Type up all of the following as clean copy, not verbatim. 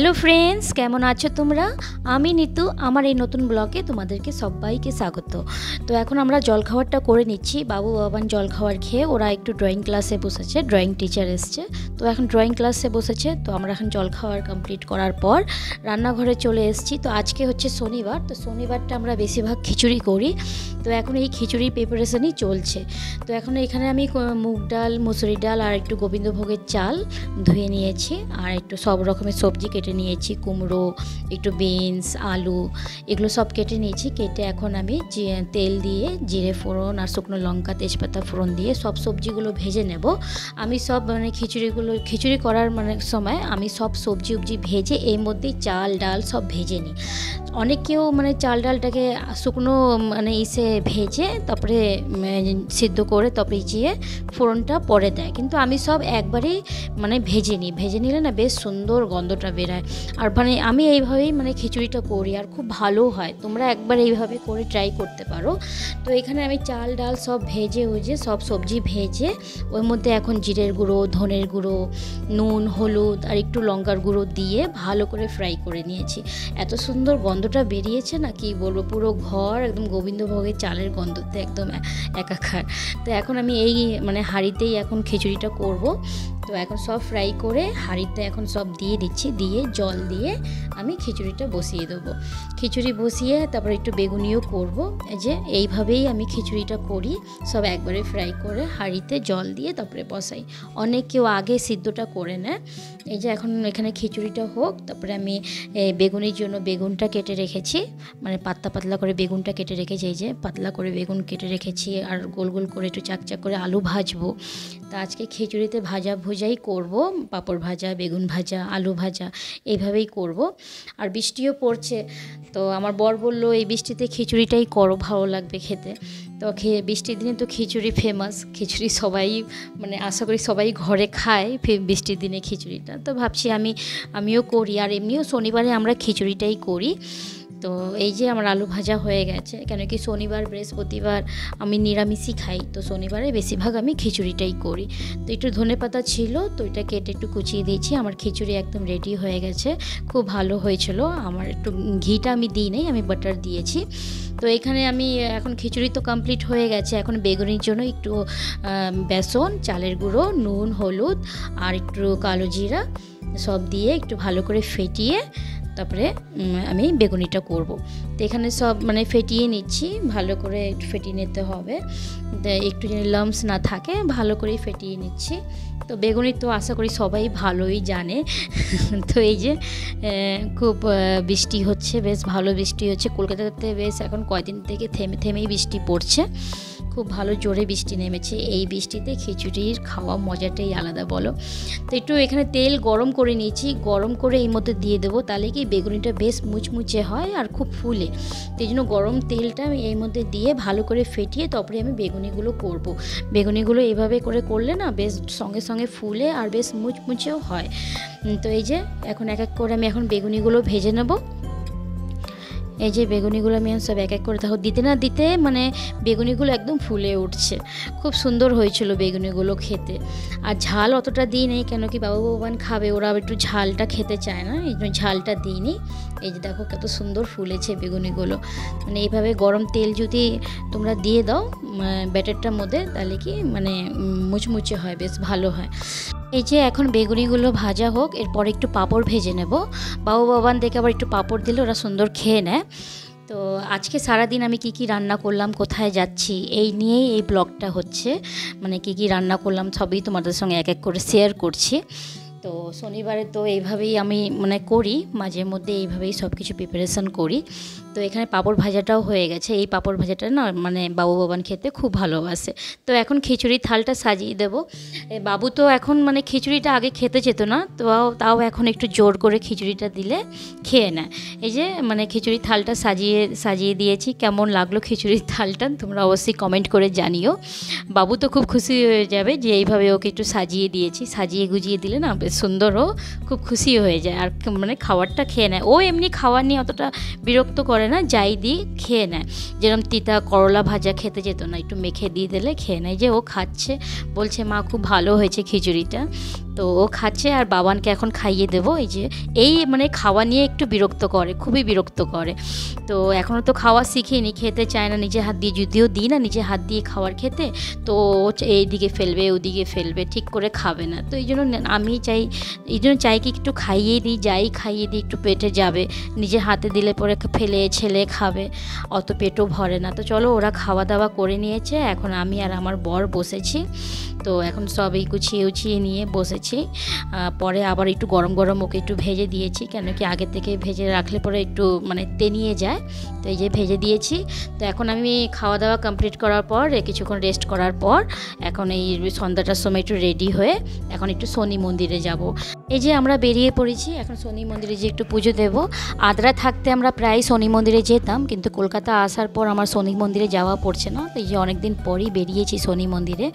Hello friends, কেমন আছো তোমরা? আমি নিতু, আমার এই নতুন ব্লগে তোমাদেরকে সবাইকে স্বাগত। তো এখন আমরা জলখাবারটা করে নিচ্ছি। বাবু বাবান জলখাবার খেয়ে ওরা একটু ড্রয়িং ক্লাসে বসেছে, ড্রয়িং টিচার এসছে, তো এখন ড্রয়িং ক্লাসে বসেছে। তো আমরা এখন জলখাবার কমপ্লিট করার পর রান্নাঘরে চলে এসেছি। তো আজকে হচ্ছে শনিবার, তো শনিবারটা আমরা বেশিরভাগ খিচুড়ি করি। তো এখন এই খিচুড়ির প্রিপারেশনই চলছে। তো এখন এখানে আমি মুগ ডাল, মুসুরি ডাল আর একটু গোবিন্দভোগের চাল ধুয়ে নিয়েছি, আর একটু সব রকমের সবজি কেটে নিয়েছি, কুমড়ো, একটু বিনস, আলু, এগুলো সব কেটে নিয়েছি। কেটে এখন আমি তেল দিয়ে জিরে ফোড়ন আর শুকনো লঙ্কা, তেজপাতা ফোড়ন দিয়ে সব সবজিগুলো ভেজে নেব। আমি সব খিচুড়ি করার সময় আমি সব সবজি ভেজে এর মধ্যেই চাল ডাল সব ভেজে নিই। অনেকেও চাল ডালটাকে শুকনো ভেজে তারপরে সিদ্ধ করে তারপরে ইচিয়ে ফোড়নটা পরে দেয়, কিন্তু আমি সব একবারেই ভেজে নিই। ভেজে নিলে না বেশ সুন্দর গন্ধটা বেরায়। আর আমি এইভাবেই খিচুড়িটা করি, আর খুব ভালো হয়। তোমরা একবার এইভাবে করে ট্রাই করতে পারো। তো এখানে আমি চাল ডাল সব ভেজে সব সবজি ভেজে ওর মধ্যে এখন জিরের গুঁড়ো, ধনের গুঁড়ো, নুন, হলুদ আর একটু লঙ্কার গুঁড়ো দিয়ে ভালো করে ফ্রাই করে নিয়েছি। এত সুন্দর গন্ধটা বেরিয়েছে না, কি বলবো, পুরো ঘর একদম গোবিন্দভোগের চালের গন্ধতে একদম একাকার। তো এখন আমি এই হাঁড়িতেই এখন খিচুড়িটা করব। তো এখন সব ফ্রাই করে হাঁড়িতে এখন সব দিয়ে দিচ্ছি, দিয়ে জল দিয়ে আমি খিচুড়িটা বসিয়ে দেবো। খিচুড়ি বসিয়ে তারপর একটু বেগুনিও করব। যে এইভাবেই আমি খিচুড়িটা করি, সব একবারে ফ্রাই করে হাঁড়িতে জল দিয়ে তারপরে বসাই। অনেক কেউ আগে সিদ্ধটা করে নেয়। এই যে এখন এখানে খিচুড়িটা হোক, তারপরে আমি বেগুনির জন্য বেগুনটা কেটে রেখেছি, পাতলা পাতলা করে বেগুনটা কেটে রেখেছি। এই যে পাতলা করে বেগুন কেটে রেখেছি, আর গোল গোল করে একটু চাকচাক করে আলু ভাজবো। তা আজকে খিচুড়িতে ভাজাই করব, পাঁপড় ভাজা, বেগুন ভাজা, আলু ভাজা এইভাবেই করব। আর বৃষ্টিও পড়ছে, তো আমার বর বলল এই বৃষ্টিতে খিচুড়িটাই করো, ভালো লাগবে খেতে। তো বৃষ্টির দিনে তো খিচুড়ি ফেমাস, খিচুড়ি সবাই আশা করি সবাই ঘরে খায় বৃষ্টির দিনে খিচুড়িটা। তো ভাবছি আমিও করি, আর এমনিও শনিবারে আমরা খিচুড়িটাই করি। তো এই যে আমার আলু ভাজা হয়ে গেছে, কেন কি শনিবার বৃহস্পতিবার আমি নিরামিষই খাই, তো শনিবারে বেশিরভাগ আমি খিচুড়িটাই করি। তো একটু ধনেপাতা ছিল, তো এটা কেটে একটু কুচিয়ে দিয়েছি। আমার খিচুড়ি একদম রেডি হয়ে গেছে, খুব ভালো হয়েছিল। আমার একটু ঘিটা আমি দিই নাই, আমি বাটার দিয়েছি। তো এখানে আমি এখন খিচুড়ি তো কমপ্লিট হয়ে গেছে। এখন বেগুনির জন্য একটু বেসন, চালের গুঁড়ো, নুন, হলুদ আর একটু কালো জিরা সব দিয়ে একটু ভালো করে ফেটিয়ে তারপরে আমি বেগুনিটা করব। তো এখানে সব ফেটিয়ে নিচ্ছি, ভালো করে একটু ফেটিয়ে নিতে হবে, একটু যেন লাম্পস না থাকে, ভালো করে ফেটিয়ে নিচ্ছি। তো বেগুনি তো আশা করি সবাই ভালোই জানে। তো এই যে খুব বৃষ্টি হচ্ছে, বেশ ভালো বৃষ্টি হচ্ছে কলকাতাতে। বেশ এখন কয়দিন থেকে থেমেই বৃষ্টি পড়ছে, খুব ভালো জোরে বৃষ্টি নেমেছে। এই বৃষ্টিতে খিচুড়ির খাওয়া মজাটাই আলাদা, বলো। তো একটু এখানে তেল গরম করে নিয়েছি, গরম করে এই মধ্যে দিয়ে দেবো, তাহলে কি বেগুনিটা বেশ মুচমুচে হয় আর খুব ফুলে। তো এই জন্য গরম তেলটা আমি এই মধ্যে দিয়ে ভালো করে ফেটিয়ে তারপরে আমি বেগুনিগুলো করব। বেগুনিগুলো এইভাবে করলে না বেশ সঙ্গে সঙ্গে ফুলে আর বেশ মুচমুচেও হয়। তো এই যে এখন এক এক করে আমি এখন বেগুনিগুলো ভেজে নেব। এই যে বেগুনিগুলো আমি সব এক এক করে দেখো দিতে না দিতে বেগুনিগুলো একদম ফুলে উঠছে। খুব সুন্দর হয়েছিল বেগুনিগুলো খেতে। আর ঝাল অতটা দিই নেই, কেন কি বাবু বাবান খাবে, ওরা একটু ঝালটা খেতে চায় না, এই জন্য ঝালটা দিইনি। এই যে দেখো কত সুন্দর ফুলেছে বেগুনিগুলো। এইভাবে গরম তেল যদি তোমরা দিয়ে দাও ব্যাটারটার মধ্যে, তাহলে কি মুচমুচে হয়, বেশ ভালো হয়। এই যে এখন বেগুনিগুলো ভাজা হোক, এরপর একটু পাঁপড় ভেজে নেব। বাবু বাবান দেখে আবার একটু পাঁপড় দিলে ওরা সুন্দর খেয়ে নেয়। তো আজকে সারাদিন আমি কি রান্না করলাম, কোথায় যাচ্ছি, এই নিয়েই এই ব্লগটা হচ্ছে। কি রান্না করলাম সবই তোমাদের সঙ্গে এক এক করে শেয়ার করছি। তো শনিবারে তো এইভাবেই আমি করি, মাঝে মধ্যে এইভাবেই সব কিছু প্রিপারেশান করি। তো এখানে পাঁপড় ভাজাটাও হয়ে গেছে। এই পাঁপড় ভাজাটা না বাবু বাবান খেতে খুব ভালোবাসে। তো এখন খিচুড়ির থালটা সাজিয়ে দেব। বাবু তো এখন খিচুড়িটা আগে খেতে যেত না, তো তাও এখন একটু জোর করে খিচুড়িটা দিলে খেয়ে নেয়। এই যে খিচুড়ির থালটা সাজিয়ে দিয়েছি। কেমন লাগলো খিচুড়ির থালটা তোমরা অবশ্যই কমেন্ট করে জানিও। বাবু তো খুব খুশি হয়ে যাবে যে এইভাবে ওকে একটু সাজিয়ে দিয়েছি। সাজিয়ে গুজিয়ে দিলে না বেশ সুন্দরও, খুব খুশি হয়ে যায়। আর খাবারটা খেয়ে নেয়। ও এমনি খাবার নিয়ে অতটা বিরক্ত করে না, যাই দিই খেয়ে নেয়। যেরকম তিতা করলা ভাজা খেতে যেত না, একটু মেখে দিয়ে দিলে খেয়ে নেয়। যে ও খাচ্ছে, বলছে মা খুব ভালো হয়েছে খিচুড়িটা। তো তো ও খাচ্ছে আর বাবানকে এখন খাইয়ে দেবো। এই মানে খাওয়া নিয়ে একটু বিরক্ত করে, খুবই বিরক্ত করে। তো এখনও তো খাওয়া শিখিনি, খেতে চায় না নিজে হাত দিয়ে, যদিও দিই না নিজে হাত দিয়ে খাওয়ার খেতে, তো এইদিকে ফেলবে ওদিকে ফেলবে, ঠিক করে খাবে না। তো এই জন্য আমি চাই কি একটু খাইয়ে দিই, যাই খাইয়ে দিই একটু পেটে যাবে, নিজে হাতে দিলে পরে ফেলে ছেলে খাবে, অত পেটও ভরে না। তো চলো ওরা খাওয়া দাওয়া করে নিয়েছে, এখন আমি আর আমার বর বসেছি। তো এখন সব এই গুছিয়ে নিয়ে বসেছি। পরে আবার একটু গরম গরম ওকে একটু ভেজে দিয়েছি, কেন কি আগে থেকে ভেজে রাখলে পরে একটু মানে তেনিয়ে যায়। তো এই যে ভেজে দিয়েছি। তো এখন আমি খাওয়া দাওয়া কমপ্লিট করার পর কিছুক্ষণ রেস্ট করার পর এখন এই সন্ধ্যাটার সময় একটু রেডি হয়ে এখন একটু শনি মন্দিরে যাব। এই যে আমরা বেরিয়ে পড়েছি, এখন শনি মন্দিরে যে একটু পুজো দেব। আদ্রা থাকতে আমরা প্রায় শনি মন্দিরে যেতাম, কিন্তু কলকাতা আসার পর আমার শনি মন্দিরে যাওয়া পড়ছে না। তো এই যে অনেক দিন পরই বেরিয়েছি শনি মন্দিরে।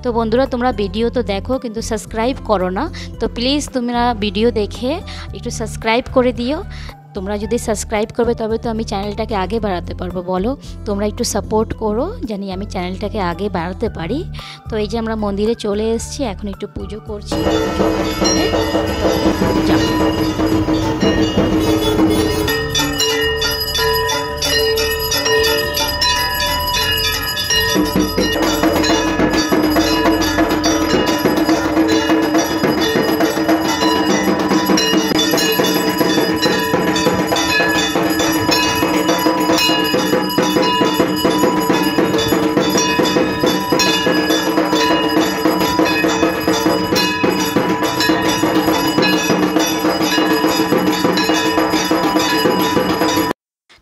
তো বন্ধুরা তোমরা ভিডিও তো দেখো কিন্তু সাবস্ক্রাইব করো না, তো প্লিজ তোমরা ভিডিও দেখে একটু সাবস্ক্রাইব করে দিও। তোমরা যদি সাবস্ক্রাইব করবে তবে তো আমি চ্যানেলটাকে আগে বাড়াতে পারবো, বলো। তোমরা একটু সাপোর্ট করো, জানি আমি চ্যানেলটাকে আগে বাড়াতে পারি। তো এই যে আমরা মন্দিরে চলে এসেছি, এখন একটু পুজো করছি, পুজো করে যাবো।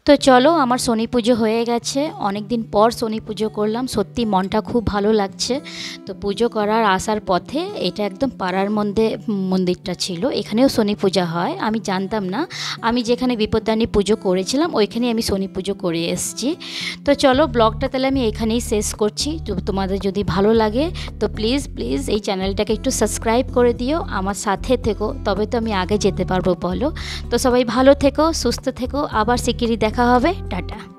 তো চলো আমার শনি পুজো হয়ে গেছে, অনেক দিন পর শনি পুজো করলাম, সত্যি মনটা খুব ভালো লাগছে। তো পুজো করার আসার পথে এটা একদম পাড়ার মধ্যে মন্দিরটা ছিল, এখানেও শনি পূজা হয়, আমি জানতাম না। আমি যেখানে বিপত্তারিণী পুজো করেছিলাম ওইখানেই আমি শনি পুজো করে এসেছি। তো চলো ব্লগটা তাহলে আমি এখানেই শেষ করছি। তো তোমাদের যদি ভালো লাগে তো প্লিজ এই চ্যানেলটাকে একটু সাবস্ক্রাইব করে দিও, আমার সাথে থেকো, তবে তো আমি আগে যেতে পারবো, বলো। তো সবাই ভালো থেকো, সুস্থ থেকো, আবার শিগগিরই দেখা হবে, টাটা।